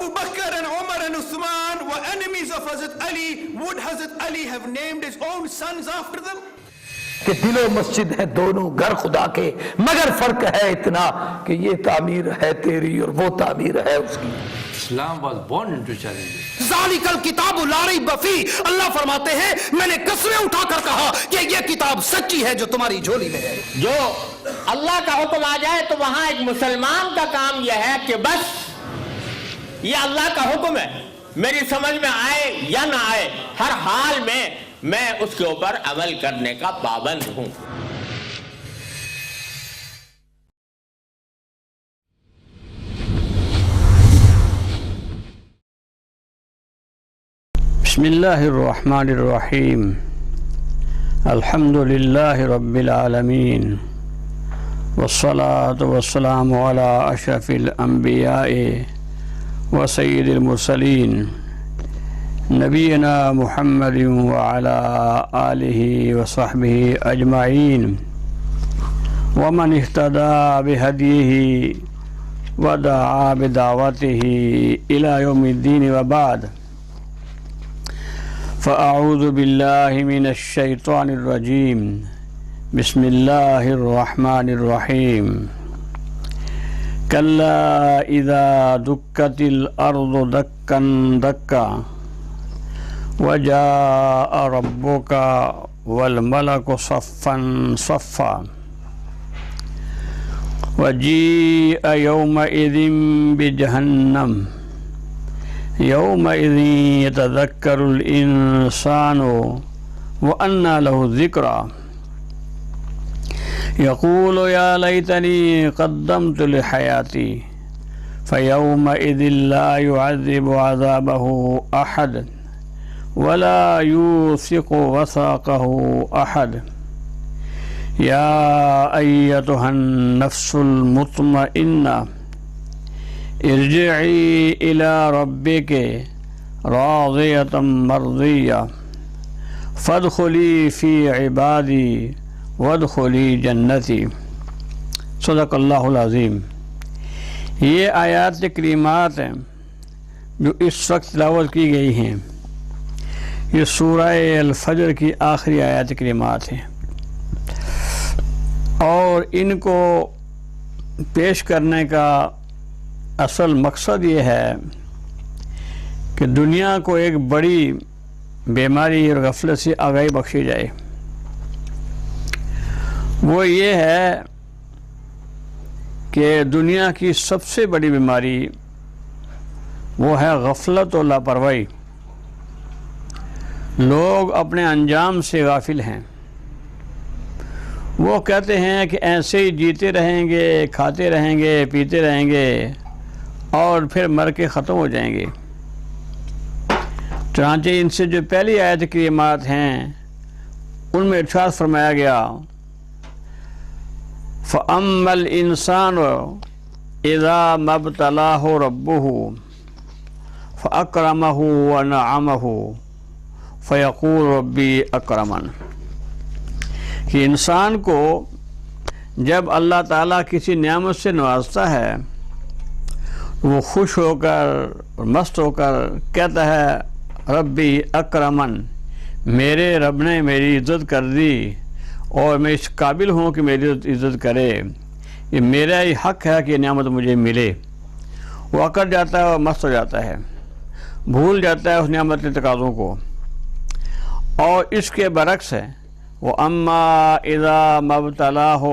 Abu Bakr and Umar and Uthman were enemies of Hazrat Ali. Would Hazrat Ali have named his own sons after them? کہ دل و مسجد ہے دونوں گھر خدا کے، مگر فرق ہے اتنا کہ یہ تعمیر ہے تیری اور وہ تعمیر ہے اس کی. Islam was born into challenges. ذالک الکتاب لا ریب فیہ، اللہ فرماتے ہیں میں نے قسمیں اٹھا کر کہا کہ یہ کتاب سچی ہے جو تمہاری جھولی میں ہے. جو اللہ کا حکم آ جائے تو وہاں ایک مسلمان کا کام یہ ہے کہ بس یہ اللہ کا حکم ہے، میری سمجھ میں آئے یا نہ آئے، ہر حال میں اس کے اوپر عمل کرنے کا پابند ہوں. بسم اللہ الرحمن الرحیم. الحمد للہ رب العالمین والصلاة والسلام علی اشرف الانبیاء وسید المرسلین نبینا محمد وعلی آلہ وصحبہ اجمعین ومن اہتدى بہدیہ ودعا بدعوتہ الی یوم الدین وبعد. فأعوذ باللہ من الشیطان الرجیم. بسم اللہ الرحمن الرحیم. کلا اذا دکت الارض دکا دکا وجاء ربک والملک صفا صفا وجیء یومئذ بجہنم یومئذ یتذکر الانسان وانى له الذکریٰ یقول یا لیتنی قدمت لحیاتی فیومئذ لا يعذب عذابه احد ولا يوثق وثاقه احد. یا ایتها النفس المطمئنہ ارجعی الی ربک راضیۃ مرضیہ فادخلی فی عبادی وادخلی جنتی. صدق اللہ العظیم. یہ آیات کریمات ہیں جو اس وقت تلاوت کی گئی ہیں، یہ سورہ الفجر کی آخری آیات کریمات ہیں، اور ان کو پیش کرنے کا اصل مقصد یہ ہے کہ دنیا کو ایک بڑی بیماری اور غفلت سے آگاہی بخشی جائے. وہ یہ ہے کہ دنیا کی سب سے بڑی بیماری وہ ہے غفلت اور لاپرواہی. لوگ اپنے انجام سے غافل ہیں. وہ کہتے ہیں کہ ایسے ہی جیتے رہیں گے، کھاتے رہیں گے، پیتے رہیں گے اور پھر مر کے ختم ہو جائیں گے. چنانچہ ان سے جو پہلی آیت کریمات ہیں ان میں ارشاد فرمایا گیا فَأَمَّا الْإِنسَانُ إِذَا مَا ابْتَلَاهُ رَبُّهُ فَأَكْرَمَهُ وَنَعَمَهُ فَيَقُولُ رَبِّي أَكْرَمَنِ. کہ انسان کو جب اللہ تعالیٰ کسی نعمت سے نوازتا ہے وہ خوش ہو کر اور مست ہو کر کہتا ہے ربی اکرمن، میرے رب نے میری عزت کر دی اور میں اس قابل ہوں کہ میری عزت کرے، یہ میرا ہی حق ہے کہ یہ نعمت مجھے ملے. وہ اکڑ جاتا ہے اور مست ہو جاتا ہے، بھول جاتا ہے اس نعمت کے تقاضوں کو. اور اس کے برعکس ہے وَأَمَّا إِذَا مَا ابْتَلَاهُ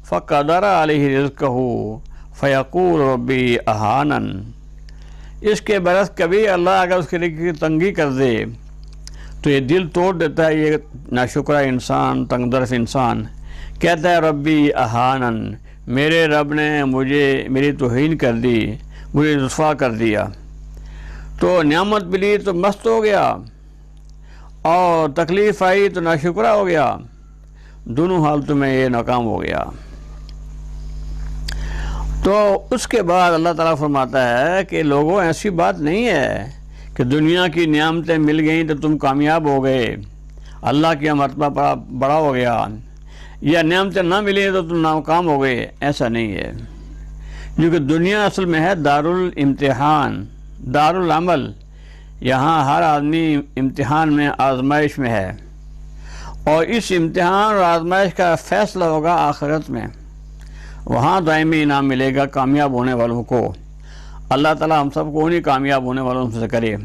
فَقَدَرَ عَلَيْهِ رِزْقَهُ فَيَقُولُ رَبِّي أَهَانَنِ. اس کے برعکس کبھی اللہ اگر اس کے لیے تنگی کر دے تو یہ دل توڑ دیتا ہے، یہ ناشکرہ انسان، تنگ درف انسان کہتا ہے ربی اہانن، میرے رب نے میری توہین کر دی، مجھے رسوا کر دیا. تو نعمت ملی تو مست ہو گیا اور تکلیف آئی تو ناشکرہ ہو گیا، دونوں حالتوں میں یہ ناکام ہو گیا. تو اس کے بعد اللہ تعالیٰ فرماتا ہے کہ لوگوں ایسی بات نہیں ہے کہ دنیا کی نعمتیں مل گئیں تو تم کامیاب ہو گئے، اللہ کی مرتبہ بڑا ہو گیا، یا نعمتیں نہ ملیں تو تم ناکام ہو گئے. ایسا نہیں ہے، کیونکہ دنیا اصل میں ہے دار الامتحان، دارالعمل، یہاں ہر آدمی امتحان میں، آزمائش میں ہے، اور اس امتحان اور آزمائش کا فیصلہ ہوگا آخرت میں، وہاں دائمی انعام ملے گا کامیاب ہونے والوں کو۔ اللہ تعالیٰ ہم سب کو انہیں کامیاب ہونے والوں سے کرے،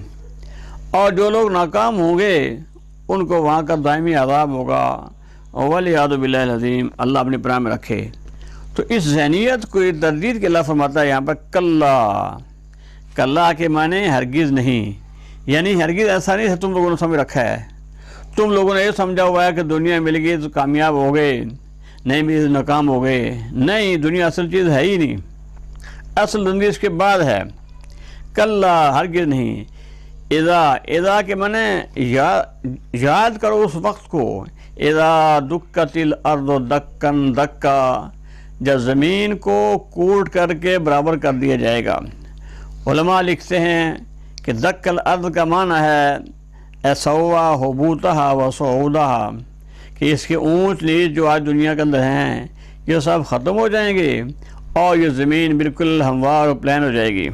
اور جو لوگ ناکام ہوں گے ان کو وہاں کا دائمی عذاب ہوگا، وَلِعِيَاذُ بِاللَّهِ الْعَظِيمِ، اللہ اپنے پناہ میں رکھے۔ تو اس ذہنیت کو تردید کے اللہ فرماتا ہے یہاں پر کلا، کلا کے معنی ہرگز نہیں، یعنی ہرگز ایسا نہیں ہے تم لوگوں نے سمجھ رکھا ہے، تم لوگوں نے یہ سمجھا ہوا ہے کہ دنیا مل گئی تو کامیاب ہو گئے، نہیں ملی تو ناکام ہو گئے۔ نہیں، دنیا اصل چیز ہے ہی نہیں، اصل زندگی اس کے بعد ہے۔ کلا، ہرگز نہیں۔ اذا کے معنی یاد کرو اس وقت کو، اذا دکت الارض دکن دکا، جب زمین کو کوٹ کر کے برابر کر دیا جائے گا۔ علماء لکھتے ہیں کہ دک الارض کا معنی ہے سوا حبوتہا و صعودہا، کہ اس کے اونچ نیچ جو آج دنیا کے اندر ہیں یہ سب ختم ہو جائیں گے، اور یہ زمین بالکل ہموار و پلین ہو جائے گی،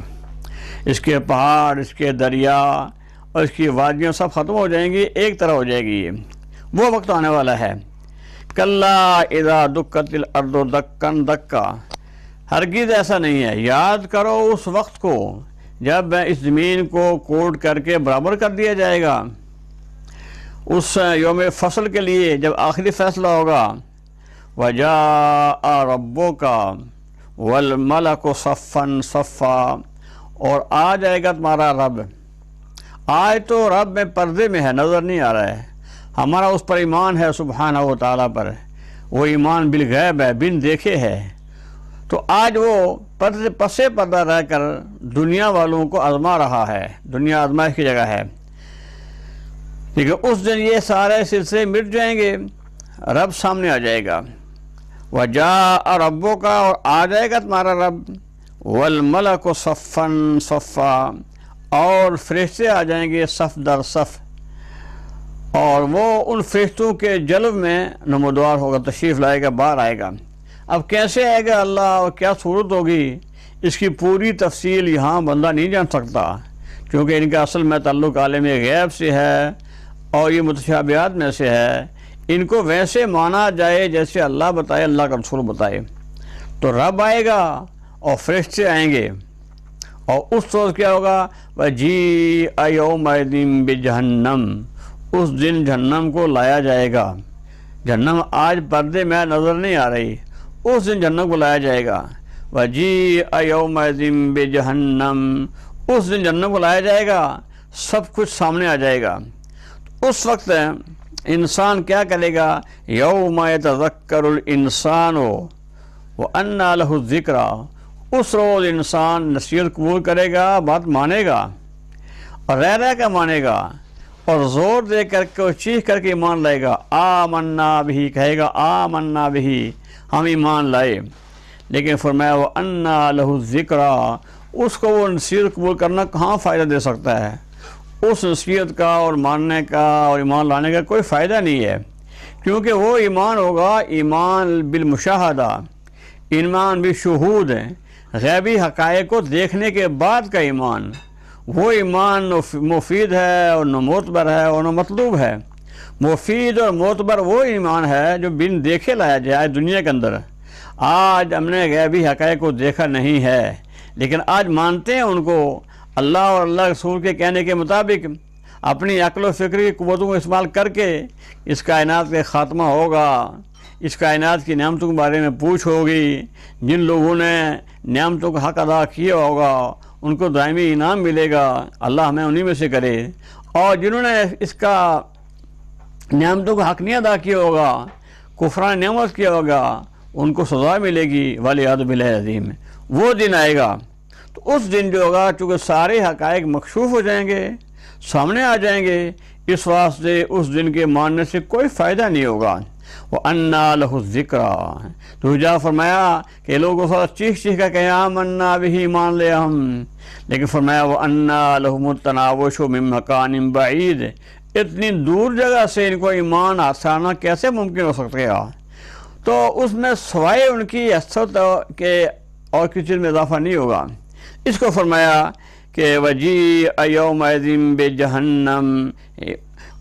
اس کے پہاڑ، اس کے دریا اور اس کی وادیاں سب ختم ہو جائیں گی، ایک طرح ہو جائے گی۔ وہ وقت آنے والا ہے۔ کلا اذا دکت الارض دکن دکا، ہرگز ایسا نہیں ہے، یاد کرو اس وقت کو جب اس زمین کو کوٹ کر کے برابر کر دیا جائے گا، اس یوم فصل کے لیے جب آخری فیصلہ ہوگا۔ وَجَاءَ رَبُّكَ وَالْمَلَكُ صَفًّا صَفًّا، اور آ جائے گا تمہارا رب۔ آج تو رب میں پردے میں ہے، نظر نہیں آ رہا ہے، ہمارا اس پر ایمان ہے سبحانہ و تعالیٰ پر، وہ ایمان بالغیب ہے، بن دیکھے ہے۔ تو آج وہ پردے پسے پردہ رہ کر دنیا والوں کو آزما رہا ہے، دنیا آزمائش کی جگہ ہے، لیکن اس دن یہ سارے سلسلے مٹ جائیں گے، رب سامنے آ جائے گا۔ وَجَاءَ رَبُّكَ، اور آ جائے گا تمہارا رب، وَالْمَلَكُ صَفًّا صَفًّا، اور فرشتے آ جائیں گے صف در صف، اور وہ ان فرشتوں کے جلب میں نمودار ہوگا، تشریف لائے گا، باہر آئے گا۔ اب کیسے آئے گا اللہ اور کیا صورت ہوگی، اس کی پوری تفصیل یہاں بندہ نہیں جان سکتا، کیونکہ ان کا اصل میں تعلق عالم غیب سے ہے اور یہ متشابہات میں سے ہے۔ ان کو ویسے مانا جائے جیسے اللہ بتائے، اللہ کا رسول بتائے۔ تو رب آئے گا اور فرشتے آئیں گے، اور اس روز کیا ہوگا، وَجِیءَ یَوْمَئِذٍ بِجَہَنَّمَ، اس دن جہنم کو لایا جائے گا۔ جہنم آج پردے میں نظر نہیں آ رہی، اس دن جہنم کو لایا جائے گا۔ وَجِیءَ یَوْمَئِذٍ بِجَہَنَّمَ، اس دن جہنم کو لایا جائے گا، سب کچھ سامنے آ جائے گا۔ اس وقت انسان کیا کرے گا، یوم یتذکر الانسان وَأَنَّىٰ لَهُ الذِّکْرَىٰ، اس روز انسان نصیحت قبول کرے گا، بات مانے گا، اور رہ کر مانے گا، اور زور دے کر کے چیخ کر کے ایمان لائے گا، آمنا بہی، کہے گا آمنا بہی، ہم ایمان لائے۔ لیکن فرمایا وَأَنَّىٰ لَهُ الذِّکْرَىٰ، اس کو وہ نصیحت قبول کرنا کہاں فائدہ دے سکتا ہے؟ اس نصیحت کا اور ماننے کا اور ایمان لانے کا کوئی فائدہ نہیں ہے، کیونکہ وہ ایمان ہوگا ایمان بالمشاہدہ، ایمان بالشہود، غیبی حقائق کو دیکھنے کے بعد کا ایمان۔ وہ ایمان مفید ہے اور نہ معتبر ہے اور نہ مطلوب ہے۔ مفید اور معتبر وہ ایمان ہے جو بن دیکھے لایا جائے دنیا کے اندر۔ آج ہم نے غیبی حقائق کو دیکھا نہیں ہے، لیکن آج مانتے ہیں ان کو، اللہ اور اللہ رسول کے کہنے کے مطابق اپنی عقل و فکر کی قوتوں کو استعمال کر کے اس کائنات کا خاتمہ ہوگا، اس کائنات کی نعمتوں کے بارے میں پوچھ ہوگی۔ جن لوگوں نے نعمتوں کا حق ادا کیا ہوگا ان کو دائمی انعام ملے گا، اللہ ہمیں انہی میں سے کرے، اور جنہوں نے اس کا نعمتوں کا حق نہیں ادا کیا ہوگا، کفران نعمت کیا ہوگا، ان کو سزا ملے گی، وَلِعِیَاذُ بِاللَّهِ العظیم۔ وہ دن آئے گا، تو اس دن جو ہوگا چونکہ سارے حقائق مکشوف ہو جائیں گے، سامنے آ جائیں گے، اس واسطے اس دن کے ماننے سے کوئی فائدہ نہیں ہوگا۔ وَأَنَّىٰ لَهُ الذِّکْرَىٰ، تو جا فرمایا کہ لوگوں سے چیخ چیخ کر کہ آمنا بہ، مان لے ہم، لیکن فرمایا وَأَنَّىٰ لَهُمُ التَّنَاوُشُ مِن مَّكَانٍ بَعِيدٍ، اتنی دور جگہ سے ان کو ایمان آسانا کیسے ممکن ہو سکتا ہے؟ تو اس میں سوائے ان کی حسرت کے اور کسی چیز میں اضافہ نہیں ہوگا۔ اس کو فرمایا کہ وجیء یومئذ بجہنم،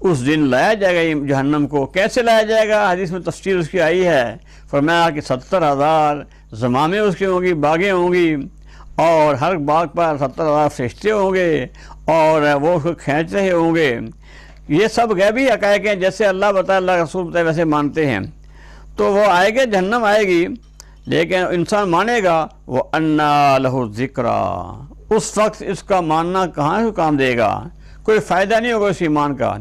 اس دن لایا جائے گا جہنم کو۔ کیسے لایا جائے گا؟ حدیث میں تفصیل اس کی آئی ہے، فرمایا کہ 70,000 زمامیں اس کی ہوں گی، باغیں ہوں گی، اور ہر باغ پر 70,000 فرشتے ہوں گے اور وہ اس کو کھینچ رہے ہوں گے۔ یہ سب غیبی حقائق ہیں، جیسے اللہ بتائے، اللہ رسول بتائے ویسے مانتے ہیں۔ تو وہ آئے گا، جہنم آئے گی، لیکن انسان مانے گا، وہ انا لہ ذکرا، اس وقت اس کا ماننا کہاں سے کام دے گا، کوئی فائدہ نہیں ہوگا اس ایمان کا۔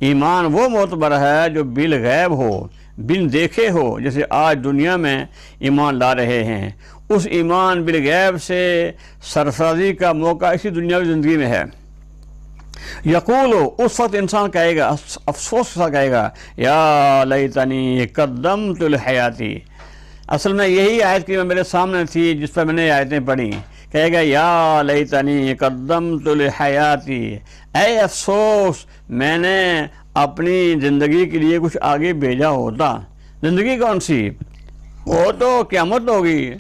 ایمان وہ معتبر ہے جو بالغیب ہو، بن دیکھے ہو، جیسے آج دنیا میں ایمان لا رہے ہیں۔ اس ایمان بالغیب سے سرفرازی کا موقع اسی دنیاوی زندگی میں ہے۔ یقول، اس وقت انسان کہے گا، افسوس کے ساتھ کہے گا، یا لیتنی قدمت لحیاتی۔ اصل میں یہی آیت کی میرے سامنے تھی جس پر میں نے آیتیں پڑھی۔ کہے گا یا لیتنی قدمت لحیاتی، اے افسوس میں نے اپنی زندگی کے لیے کچھ آگے بھیجا ہوتا۔ زندگی کون سی؟ وہ تو قیامت ہوگی،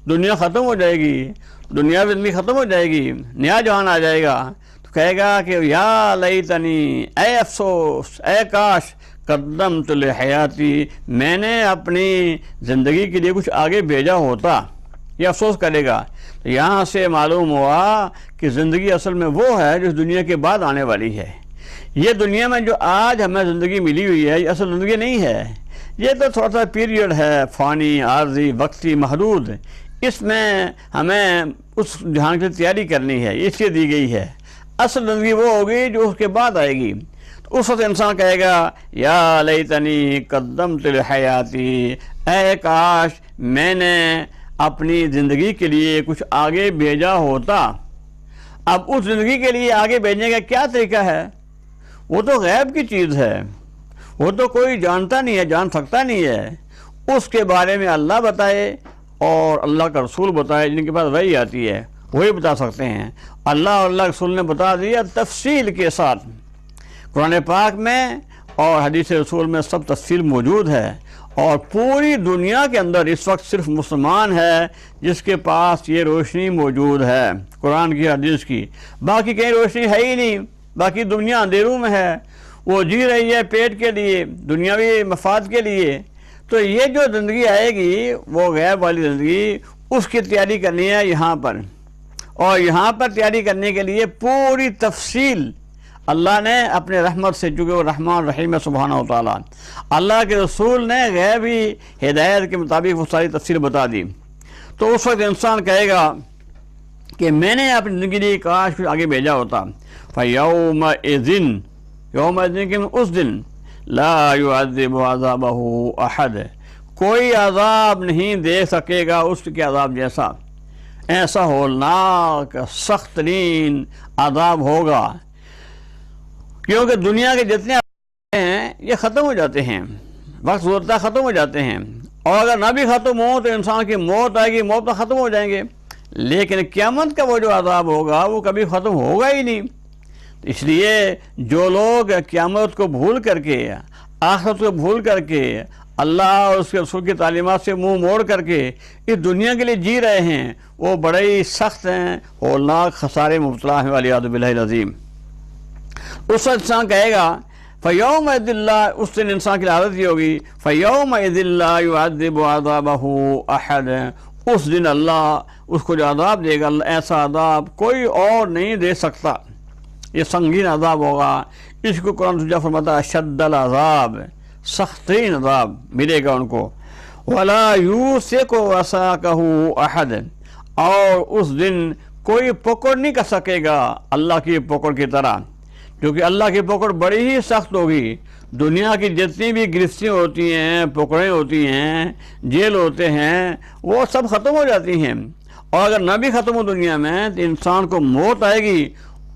دنیا ختم ہو جائے گی، دنیا زندگی ختم ہو جائے گی، نیا جہان آ جائے گا۔ تو کہے گا کہ یا لیتنی، اے افسوس، اے کاش، قدمت لحیاتی، میں نے اپنی زندگی کے لیے کچھ آگے بھیجا ہوتا، یہ افسوس کرے گا۔ تو یہاں سے معلوم ہوا کہ زندگی اصل میں وہ ہے جو دنیا کے بعد آنے والی ہے۔ یہ دنیا میں جو آج ہمیں زندگی ملی ہوئی ہے، یہ اصل زندگی نہیں ہے، یہ تو تھوڑا سا پیریڈ ہے، فانی، عارضی، وقتی، محدود۔ اس میں ہمیں اس جہان کی تیاری کرنی ہے، اس لیے دی گئی ہے۔ اصل زندگی وہ ہوگی جو اس کے بعد آئے گی۔ تو اس وقت انسان کہے گا یا لیتنی قدمت لحیاتی، اے کاش میں نے اپنی زندگی کے لیے کچھ آگے بھیجا ہوتا۔ اب اس زندگی کے لیے آگے بھیجنے کا کیا طریقہ ہے؟ وہ تو غیب کی چیز ہے، وہ تو کوئی جانتا نہیں ہے، جان سکتا نہیں ہے۔ اس کے بارے میں اللہ بتائے اور اللہ کا رسول بتائے، جن کے پاس وحی آتی ہے وہی بتا سکتے ہیں۔ اللہ اور اللہ کے رسول نے بتا دیا تفصیل کے ساتھ، قرآن پاک میں اور حدیث رسول میں سب تفصیل موجود ہے۔ اور پوری دنیا کے اندر اس وقت صرف مسلمان ہے جس کے پاس یہ روشنی موجود ہے، قرآن کی، حدیث کی۔ باقی کہیں روشنی ہے ہی نہیں، باقی دنیا اندھیروں میں ہے، وہ جی رہی ہے پیٹ کے لیے، دنیاوی مفاد کے لیے۔ تو یہ جو زندگی آئے گی وہ غیب والی زندگی، اس کی تیاری کرنی ہے یہاں پر۔ اور یہاں پر تیاری کرنے کے لیے پوری تفصیل اللہ نے اپنے رحمت سے، چونکہ وہ رحمان رحیم ہے سبحانہ و تعالیٰ، اللہ کے رسول نے غیبی ہدایت کے مطابق وہ ساری تفصیل بتا دی۔ تو اس وقت انسان کہے گا کہ میں نے اپنی زندگی لیے کاش کچھ آگے بھیجا ہوتا۔ فَيَوْمَئِذٍ، یومئذٍ کہ اس دن، لا يعذب عذابہ احد، کوئی عذاب نہیں دے سکے گا اس کے عذاب جیسا۔ ایسا ہولناک سخت ترین عذاب ہوگا، کیونکہ دنیا کے جتنے عذاب ہیں یہ ختم ہو جاتے ہیں، وقت گزرتا ختم ہو جاتے ہیں، اور اگر نہ بھی ختم ہو تو انسان کی موت آئے گی، موت تو ختم ہو جائیں گے، لیکن قیامت کا وہ جو عذاب ہوگا وہ کبھی ختم ہوگا ہی نہیں۔ اس لیے جو لوگ قیامت کو بھول کر کے، آخرت کو بھول کر کے، اللہ اور اس کے رسول کی تعلیمات سے منہ موڑ کر کے اس دنیا کے لیے جی رہے ہیں، وہ بڑے ہی سخت ہیں، ہولناک خسارے مبتلا ہیں، والعیاذ باللہ العظیم۔ اس وقت انسان کہے گا فَيَوْمَئِذٍ اللَّهُ، اس دن انسان کی حالت یہ ہوگی فَيَوْمَئِذٍ لَا يُعَذِّبُ عَذَابَهُ أَحَدٌ، اس دن اللہ اس کو جو عذاب دے گا، ایسا عذاب کوئی اور نہیں دے سکتا، یہ سنگین عذاب ہوگا۔ اس کو قرآن سجا فرماتا ہے اشد العذاب، سختین عذاب ملے گا ان کو۔ وَلَا يُوثِقُ وَثَاقَهُ أَحَدٌ، اور اس دن کوئی پکڑ نہیں کر سکے گا اللہ کی پکڑ کی طرح، کیونکہ اللہ کی پکڑ بڑی ہی سخت ہوگی۔ دنیا کی جتنی بھی گرفتیاں ہوتی ہیں، پکڑیں ہوتی ہیں، جیل ہوتے ہیں، وہ سب ختم ہو جاتی ہیں، اور اگر نہ بھی ختم ہو دنیا میں تو انسان کو موت آئے گی،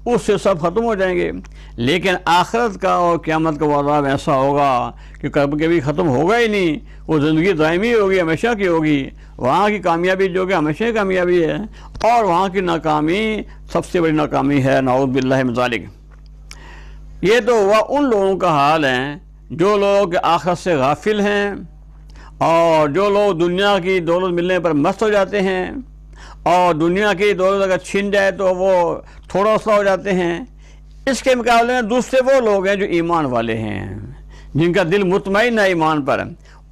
اس سے سب ختم ہو جائیں گے۔ لیکن آخرت کا اور قیامت کا عذاب ایسا ہوگا کہ کبھی ختم ہوگا ہی نہیں، وہ زندگی دائمی ہوگی، ہمیشہ کی ہوگی۔ وہاں کی کامیابی جو کہ ہمیشہ کی کامیابی ہے، اور وہاں کی ناکامی سب سے بڑی ناکامی ہے، نعوذ باللہ من ذالک۔ یہ تو ہوا ان لوگوں کا حال ہے جو لوگ آخرت سے غافل ہیں، اور جو لوگ دنیا کی دولت ملنے پر مست ہو جاتے ہیں، اور دنیا کی دولت اگر چھین جائے تو وہ تھوڑا سا ہو جاتے ہیں۔ اس کے مقابلے میں دوسرے وہ لوگ ہیں جو ایمان والے ہیں، جن کا دل مطمئن ہے ایمان پر،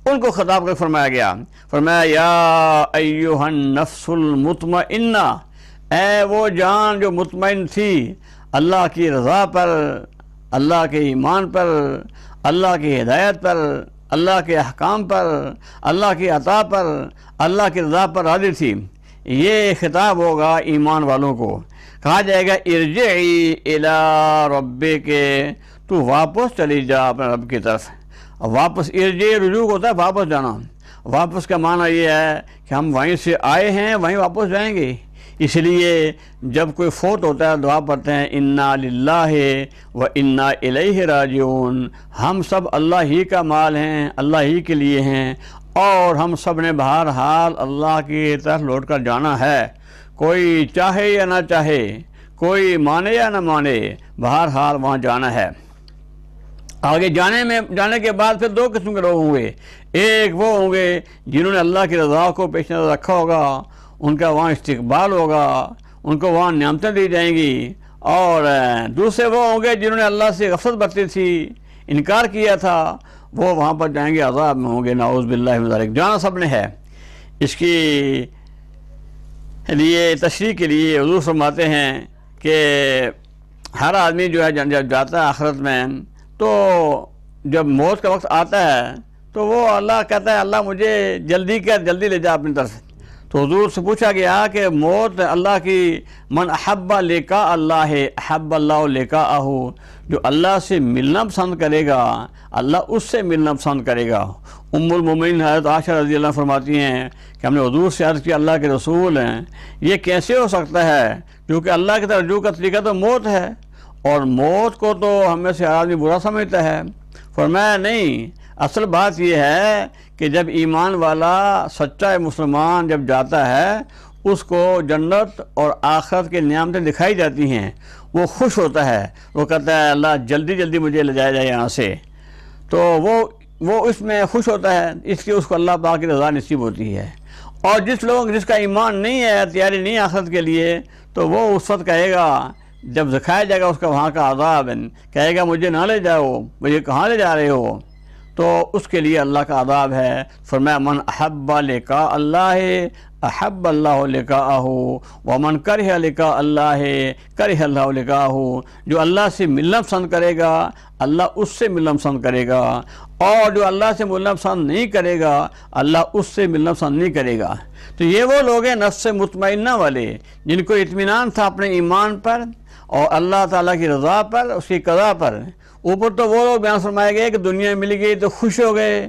ان کو خطاب کر فرمایا گیا، فرمایا یا ایھا النفس المطمئنہ، اے وہ جان جو مطمئن تھی اللہ کی رضا پر، اللہ کے ایمان پر، اللہ کی ہدایت پر، اللہ کے احکام پر، اللہ کی عطا پر، اللہ کی رضا پر راضی تھی۔ یہ خطاب ہوگا ایمان والوں کو، کہا جائے گا ارجعی الی ربک، تو واپس چلی جا اپنے رب کی طرف۔ واپس ارجع رجوع ہوتا ہے واپس جانا، واپس کا معنی یہ ہے کہ ہم وہیں سے آئے ہیں وہیں واپس جائیں گے۔ اس لیے جب کوئی فوت ہوتا ہے دعا پڑھتے ہیں انا للہ و انا الیہ راجعون، ہم سب اللہ ہی کا مال ہیں، اللہ ہی کے لیے ہیں، اور ہم سب نے بہرحال اللہ کی طرف لوٹ کر جانا ہے، کوئی چاہے یا نہ چاہے، کوئی مانے یا نہ مانے، بہرحال وہاں جانا ہے۔ آگے جانے کے بعد پھر دو قسم کے لوگ ہوں گے، ایک وہ ہوں گے جنہوں نے اللہ کی رضا کو پیش نظر رکھا ہوگا، ان کا وہاں استقبال ہوگا، ان کو وہاں نعمتیں دی جائیں گی، اور دوسرے وہ ہوں گے جنہوں نے اللہ سے غفلت برتی تھی، انکار کیا تھا، وہ وہاں پر جائیں گے، عذاب میں ہوں گے، نعوذ باللہ من ذالک۔ جانا سب نے ہے۔ اس کی لیے تشریح کے لیے حضور فرماتے ہیں کہ ہر آدمی جو ہے جب جاتا ہے آخرت میں، تو جب موت کا وقت آتا ہے تو وہ اللہ کہتا ہے اللہ مجھے جلدی کر، جلدی لے جا اپنی طرف۔ تو حضور سے پوچھا گیا کہ موت اللہ کی، من احب لقاء اللہ احب اللہ لقاءہ، جو اللہ سے ملنا پسند کرے گا اللہ اس سے ملنا پسند کرے گا۔ ام المومنین حضرت عائشہ رضی اللہ عنہا فرماتی ہیں کہ ہم نے حضور سے عرض کیا اللہ کے رسول ہیں یہ کیسے ہو سکتا ہے، کیونکہ اللہ کی طرف رجوع کا طریقہ تو موت ہے، اور موت کو تو ہم میں سے ہر آدمی برا سمجھتا ہے۔ فرمایا نہیں، اصل بات یہ ہے کہ جب ایمان والا سچا مسلمان جب جاتا ہے اس کو جنت اور آخرت کی نعمتیں دکھائی جاتی ہیں، وہ خوش ہوتا ہے، وہ کہتا ہے اللہ جلدی جلدی مجھے لے جایا جائے یہاں سے، تو وہ اس میں خوش ہوتا ہے، اس لیے اس کو اللہ پاک کی رضا نصیب ہوتی ہے۔ اور جس کا ایمان نہیں ہے، تیاری نہیں آخرت کے لیے، تو وہ اس وقت کہے گا جب دکھایا جائے گا اس کا وہاں کا عذاب، کہے گا مجھے نہ لے جاؤ، مجھے کہاں لے جا رہے ہو، تو اس کے لیے اللہ کا عذاب ہے۔ فرمایا من احب لقاء اللہ احب اللہ لقاءہ ومن کرہ لقاء اللہ کرہ اللہ لقاءہ، جو اللہ سے ملنا پسند کرے گا اللہ اس سے ملنا پسند کرے گا، اور جو اللہ سے ملنا پسند نہیں کرے گا اللہ اس سے ملنا پسند نہیں کرے گا۔ تو یہ وہ لوگ ہیں نفس مطمئنہ والے، جن کو اطمینان تھا اپنے ایمان پر اور اللہ تعالیٰ کی رضا پر، اس کی قضا پر۔ اوپر تو وہ لوگ بیان فرمائے گئے کہ دنیا مل گئی تو خوش ہو گئے،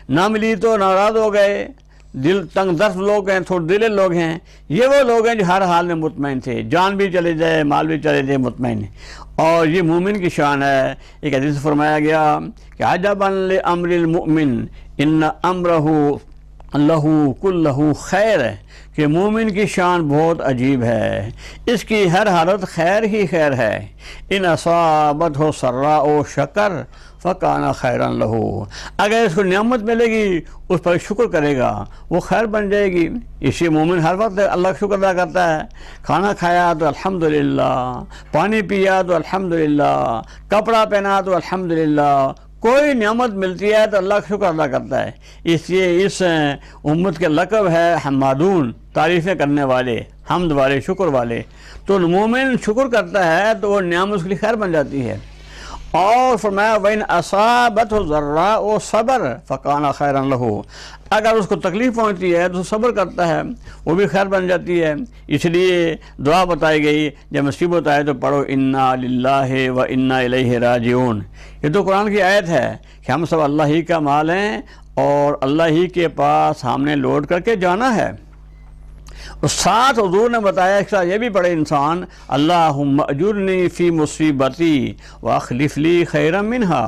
نہ ملی تو ناراض ہو گئے، دل تنگ دست لوگ ہیں، تھوڑے دلے لوگ ہیں۔ یہ وہ لوگ ہیں جو ہر حال میں مطمئن تھے، جان بھی چلے جائے مال بھی چلے جائے مطمئن، اور یہ مومن کی شان ہے۔ ایک حدیث میں فرمایا گیا کہ عجبا لامر المؤمن ان امرہ لہ کلہ خیر، کہ مومن کی شان بہت عجیب ہے، اس کی ہر حالت خیر ہی خیر ہے۔ ان اصابتہ سراء شکر فکان خیرا لہ، اگر اس کو نعمت ملے گی اس پر شکر کرے گا وہ خیر بن جائے گی۔ اسی مومن ہر وقت اللہ کا شکر ادا کرتا ہے، کھانا کھایا تو الحمدللہ، پانی پیا تو الحمدللہ، کپڑا پہنا تو الحمدللہ، کوئی نعمت ملتی ہے تو اللہ کا شکر ادا کرتا ہے۔ اس لیے اس امت کے لقب ہے حمادون، تعریفیں کرنے والے، حمد والے، شکر والے۔ تو مومن شکر کرتا ہے تو وہ نعمت اس کے لیے خیر بن جاتی ہے۔ اور فرمایا وَإِنْ أَصَابَتْهُ ضَرَّاءُ صَبَرَ فَكَانَ خَيْرًا لَهُ، اگر اس کو تکلیف پہنچتی ہے تو صبر کرتا ہے وہ بھی خیر بن جاتی ہے۔ اس لیے دعا بتائی گئی جب مصیبت آئے تو پڑھو انا للہ و انا الیہ راجعون۔ یہ تو قرآن کی آیت ہے کہ ہم سب اللہ ہی کا مال ہیں اور اللہ ہی کے پاس ہم نے لوٹ کر کے جانا ہے۔ اور ساتھ حضور نے بتایا ایک ساتھ یہ بھی پڑھے انسان اللہم اجرنی فی مصیبتی واخلف لی خیرا منہا،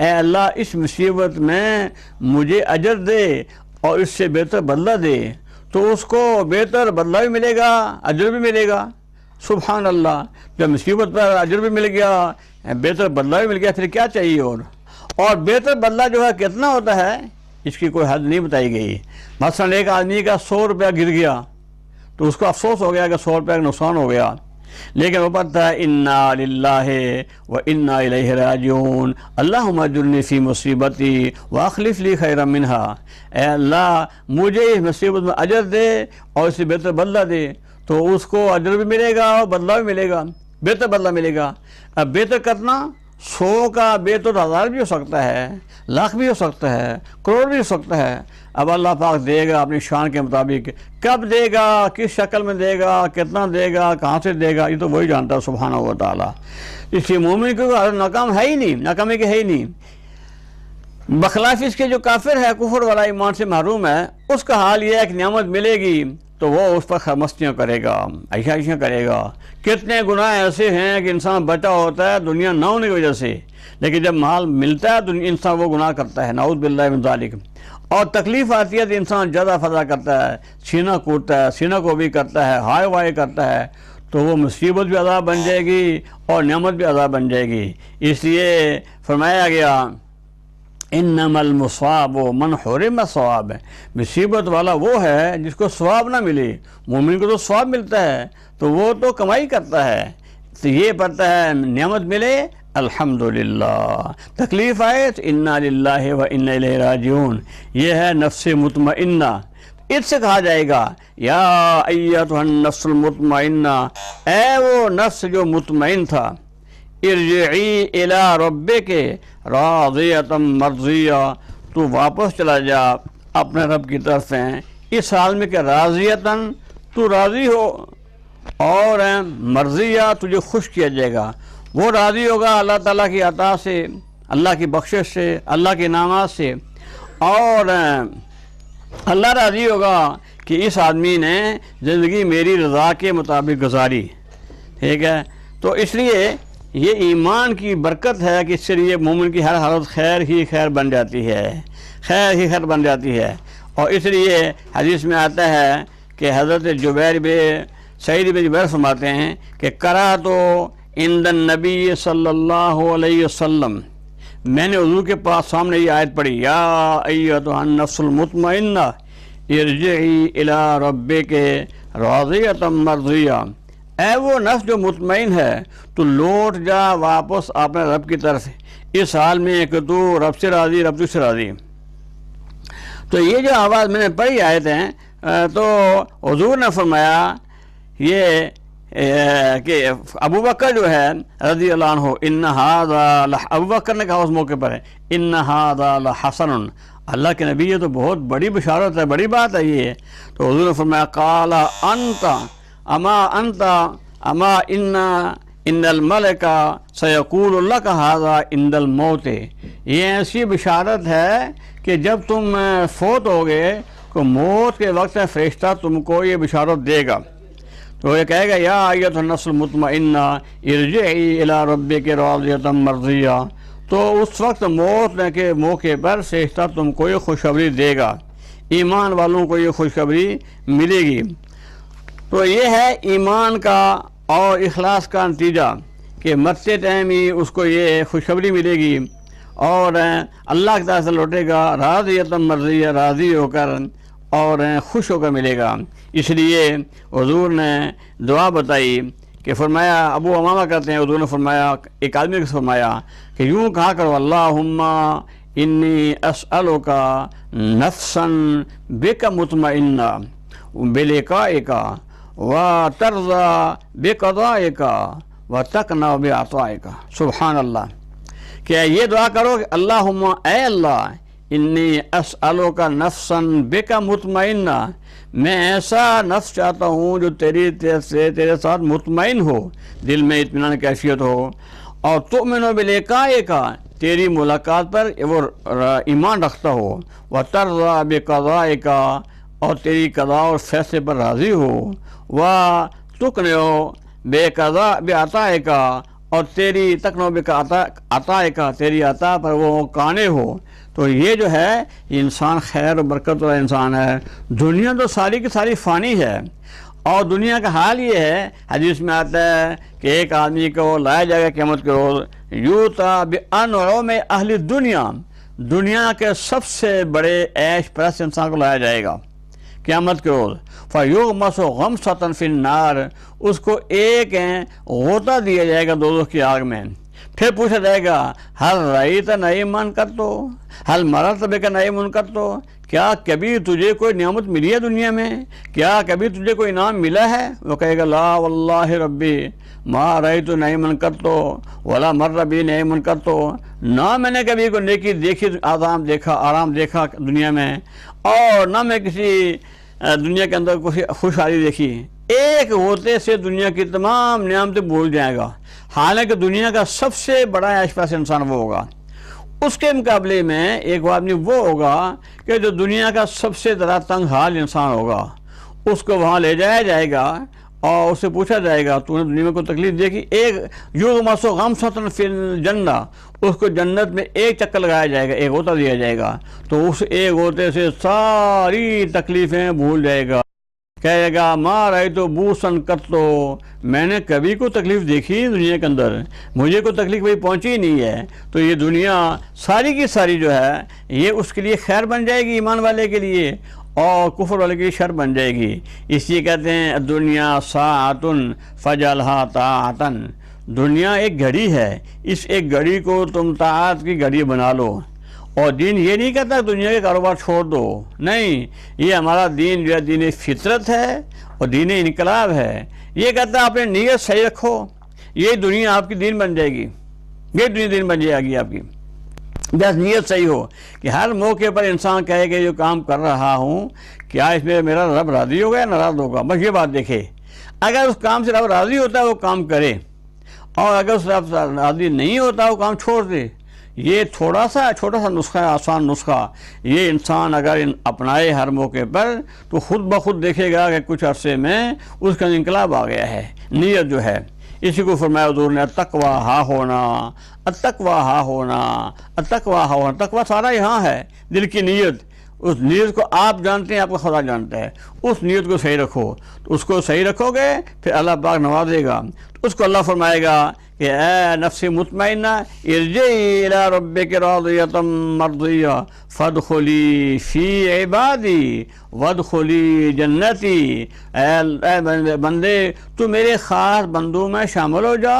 اے اللہ اس مصیبت میں مجھے اجر دے اور اس سے بہتر بدلہ دے، تو اس کو بہتر بدلہ بھی ملے گا، اجر بھی ملے گا۔ سبحان اللہ، جب مصیبت پر اجر بھی مل گیا، بہتر بدلہ بھی مل گیا، پھر کیا چاہیے؟ اور بہتر بدلہ جو ہے کتنا ہوتا ہے اس کی کوئی حد نہیں بتائی گئی۔ مثلا ایک آدمی کا 100 روپیہ گر گیا تو اس کو افسوس ہو گیا کہ 100 روپے کا نقصان ہو گیا، لیکن وہ پتہ ہے انا للہ و انا الیہ راجعون، اللہم اجرنی فی مصیبتی واخلف لی خیرا منہا، اے اللہ مجھے اس مصیبت میں اجر دے اور اس سے بہتر بدلہ دے، تو اس کو اجر بھی ملے گا اور بدلہ بھی ملے گا، بہتر بدلہ ملے گا۔ اب بہتر کرنا 100 کا بہتر 1000 بھی ہو سکتا ہے، لاکھ بھی ہو سکتا ہے، کروڑ بھی ہو سکتا ہے۔ اب اللہ پاک دے گا اپنی شان کے مطابق، کب دے گا، کس شکل میں دے گا، کتنا دے گا، کہاں سے دے گا، یہ تو وہی جانتا ہے سبحانہ و تعالیٰ۔ اس لیے مومن کو ناکام ہے ہی نہیں، ناکامی کے ہے ہی نہیں۔ بخلاف اس کے جو کافر ہے، کفر والا، ایمان سے محروم ہے، اس کا حال یہ ہے کہ نعمت ملے گی تو وہ اس پر خرمستیاں کرے گا، عیاشیاں کرے گا۔ کتنے گناہ ایسے ہیں کہ انسان بچا ہوتا ہے دنیا نہ ہونے کی وجہ سے، لیکن جب مال ملتا ہے تو انسان وہ گناہ کرتا ہے، نعوذ باللہ من ذالک۔ اور تکلیف آتی ہے تو انسان زیادہ فضا کرتا ہے، سینہ کوٹتا ہے، سینہ کو بھی کرتا ہے، ہائے وائے کرتا ہے، تو وہ مصیبت بھی عذاب بن جائے گی اور نعمت بھی عذاب بن جائے گی۔ اس لیے فرمایا گیا انما المصاب من حرم الثواب، مصیبت والا وہ ہے جس کو ثواب نہ ملے۔ مومن کو تو ثواب ملتا ہے تو وہ تو کمائی کرتا ہے، تو یہ پڑھتا ہے نعمت ملے الحمدللہ، تکلیف آئے تو انا للہ و انا الیہ راجعون، یہ ہے نفس مطمئنہ۔ اس سے کہا جائے گا یا ایتھا النفس المطمئنہ، اے وہ نفس جو مطمئن تھا، ارجعی الی ربک راضیۃ مرضیہ، تو واپس چلا جا اپنے رب کی طرف ہیں اس حال میں کہ راضیتاً تو راضی ہو، اور مرضیہ تجھے خوش کیا جائے گا۔ وہ راضی ہوگا اللہ تعالیٰ کی عطا سے، اللہ کی بخشش سے، اللہ کے انعامات سے، اور اللہ راضی ہوگا کہ اس آدمی نے زندگی میری رضا کے مطابق گزاری، ٹھیک ہے۔ تو اس لیے یہ ایمان کی برکت ہے کہ اس سے یہ مومن کی ہر حالت خیر ہی خیر بن جاتی ہے، خیر ہی خیر بن جاتی ہے۔ اور اس لیے حدیث میں آتا ہے کہ حضرت جبیر بن سعید بن جبیر فرماتے ہیں کہ قرأت عند النبی صلی اللہ علیہ وسلم، میں نے حضور کے پاس سامنے یہ آیت پڑھی، یا ایتھا النفس المطمئنہ ارجعی الی ربک راضیۃ مرضیہ، اے وہ نفس جو مطمئن ہے تو لوٹ جا واپس اپنے رب کی طرف اس حال میں کہ تو رب سے راضی، رب تجھ سے راضی۔ تو یہ جو آواز میں نے پڑھی آیت ہیں تو حضور نے فرمایا یہ کہ ابو بکر جو ہے رضی اللہ عنہ، ان ھذا، ابو بکر نے کہا اس موقع پر ہے، ان ھذا لحسن، اللہ کے نبی یہ تو بہت بڑی بشارت ہے، بڑی بات ہے یہ۔ تو حضور نے فرمایا قال انت اما ان الملک سیقول لک ھذا عند الموت، یہ ایسی بشارت ہے کہ جب تم فوت ہوگے تو موت کے وقت فرشتہ تم کو یہ بشارت دے گا، تو یہ کہے گا یا ایتھا النفس المطمئنہ ارجعی الی ربک راضیۃ مرضیہ، تو اس وقت موت کے موقع پر فرشتہ تم کو یہ خوشخبری دے گا، ایمان والوں کو یہ خوشخبری ملے گی۔ تو یہ ہے ایمان کا اور اخلاص کا نتیجہ کہ مرتے ٹائم ہی اس کو یہ خوشخبری ملے گی اور اللہ کی طرف سے لوٹے گا راضیۃ مرضیہ، راضی ہو کر اور خوش ہو کر ملے گا۔ اس لیے حضور نے دعا بتائی کہ فرمایا، ابو امامہ کہتے ہیں حضور نے فرمایا، ایک آدمی کو فرمایا کہ یوں کہا کرو اللہم انی اسألک نفسا بک مطمئنہ بلقائک وترضى بقضائك وتقنع بعطائك۔ سبحان اللہ، کہ یہ دعا کرو کہ اللہم، اے اللہ، انی اسألک نفسا بک مطمئنہ، میں ایسا نفس چاہتا ہوں جو تیرے ساتھ مطمئن ہو، دل میں اطمینان کیفیت ہو، اور تؤمن بلقائک، تیری ملاقات پر وہ ایمان رکھتا ہو، وترضى بقضائک، اور تیری قضاء اور فیصلے پر راضی ہو، وتقنع بعطائک، اور تیری تقنع بعطائک، تیری عطا پر وہ قانع ہو۔ تو یہ جو ہے یہ انسان خیر و برکت والا انسان ہے۔ دنیا تو ساری کی ساری فانی ہے، اور دنیا کا حال یہ ہے، حدیث میں آتا ہے کہ ایک آدمی کو لایا جائے گا قیامت کے روز، یوتا بانعم اہل الدنیا، دنیا کے سب سے بڑے عیش پرست انسان کو لایا جائے گا قیامت کے روز فیغمس غمسۃ فی النار، اس کو ایک غوطہ دیا جائے گا دوزخ کی آگ میں. پھر پوچھا جائے گا حل رأیت نعیما قط حل مررت بک نعیم قط، کیا کبھی تجھے کوئی نعمت ملی ہے دنیا میں؟ کیا کبھی تجھے کوئی انعام ملا ہے؟ وہ کہے گا لا واللہ ربی ما رأیت نعیما قط ولا مر بی نعیم قط، نہ میں نے کبھی کوئی نیکی دیکھی، آرام دیکھا دنیا میں، اور نہ میں کسی دنیا کے اندر کوئی خوشحالی دیکھی. ایک ہوتے سے دنیا کی تمام نعمتیں بھول جائے گا، حالانکہ دنیا کا سب سے بڑا عیش پاس انسان وہ ہوگا. اس کے مقابلے میں ایک آدمی وہ ہوگا کہ جو دنیا کا سب سے زیادہ تنگ حال انسان ہوگا. اس کو وہاں لے جایا جائے گا اور اس سے پوچھا جائے گا تو نے دنیا میں کوئی تکلیف دیکھی؟ ایک یغمس غمسۃ فی الجنہ، اس کو جنت میں ایک چکر لگایا جائے گا، ایک غوطہ دیا جائے گا، تو اس ایک غوطے سے ساری تکلیفیں بھول جائے گا. کہے گا ما رأیت بوسا قط، میں نے کبھی کوئی تکلیف دیکھی دنیا کے اندر، مجھے کوئی تکلیف کبھی پہنچی ہی نہیں ہے. تو یہ دنیا ساری کی ساری جو ہے یہ اس کے لیے خیر بن جائے گی، ایمان والے کے لیے، اور کفر والے کے لیے شر بن جائے گی. اس لیے کہتے ہیں دنیا ساعۃ فجعلھا طاعۃ، دنیا ایک گھڑی ہے، اس ایک گھڑی کو تم طاعت کی گھڑی بنا لو. اور دین یہ نہیں کہتا دنیا کے کاروبار چھوڑ دو، نہیں، یہ ہمارا دین جو ہے دین فطرت ہے اور دین انقلاب ہے. یہ کہتا ہے اپنے نیت صحیح رکھو، یہ دنیا آپ کی دین بن جائے گی، یہ دنیا دین بن جائے گی آپ کی. بس نیت صحیح ہو کہ ہر موقع پر انسان کہے کہ جو کام کر رہا ہوں کیا اس میں میرا رب راضی ہوگا یا ناراض ہوگا، بس یہ بات دیکھے. اگر اس کام سے رب راضی ہوتا ہے وہ کام کرے، اور اگر اس رب راضی نہیں ہوتا وہ کام چھوڑ دے. یہ چھوٹا سا نسخہ ہے، آسان نسخہ. یہ انسان اگر اپنائے ہر موقع پر تو خود بخود دیکھے گا کہ کچھ عرصے میں اس کا انقلاب آ گیا ہے. نیت جو ہے، اسی کو فرمایا حضور نے التقوی ہا ہونا، التقوی ہا ہونا، التقوی ہا ہونا. تقوی سارا یہاں ہے، دل کی نیت. اس نیت کو آپ جانتے ہیں، آپ کو خدا جانتا ہے. اس نیت کو صحیح رکھو، تو اس کو صحیح رکھو گے پھر اللہ پاک نوازے گا. اس کو اللہ فرمائے گا کہ اے نفس مطمئنہ ارجعی الی ربک راضیۃ مرضیہ فادخلی فی عبادی وادخلی جنتی. اے بندے تو میرے خاص بندوں میں شامل ہو جا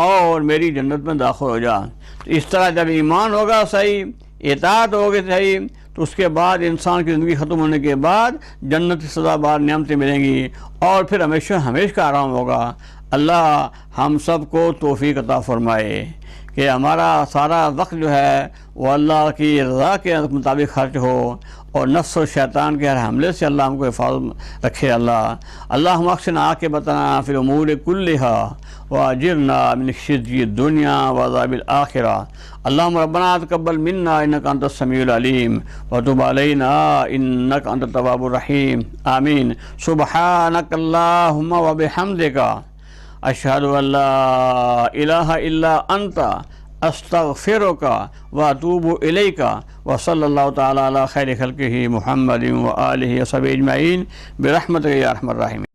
اور میری جنت میں داخل ہو جا. اس طرح جب ایمان ہوگا صحیح، اطاعت ہوگی صحیح، تو اس کے بعد انسان کی زندگی ختم ہونے کے بعد جنت سزا بار نعمتیں ملیں گی اور پھر ہمیشہ کا آرام ہوگا. اللہ ہم سب کو توفیق عطا فرمائے کہ ہمارا سارا وقت جو ہے وہ اللہ کی رضا کے مطابق خرچ ہو، اور نفس و شیطان کے ہر حملے سے اللہ ہم کو حفاظت رکھے. اللہ ہم اکثر عاقبتنا فی الامور کلھا واجرنا من خزي الدنيا وعذاب الآخرة. اللهم ربنا تقبل منا انك انت السميع العليم وتب علينا انك انت التواب الرحيم. آمين. سبحانك اللهم وبحمدك اشهد ان لا اله الا انت استغفرك واتوب اليك. وصلى الله تعالى على خير خلقه محمد وآله وصحبه اجمعين برحمتك يا ارحم الراحمين.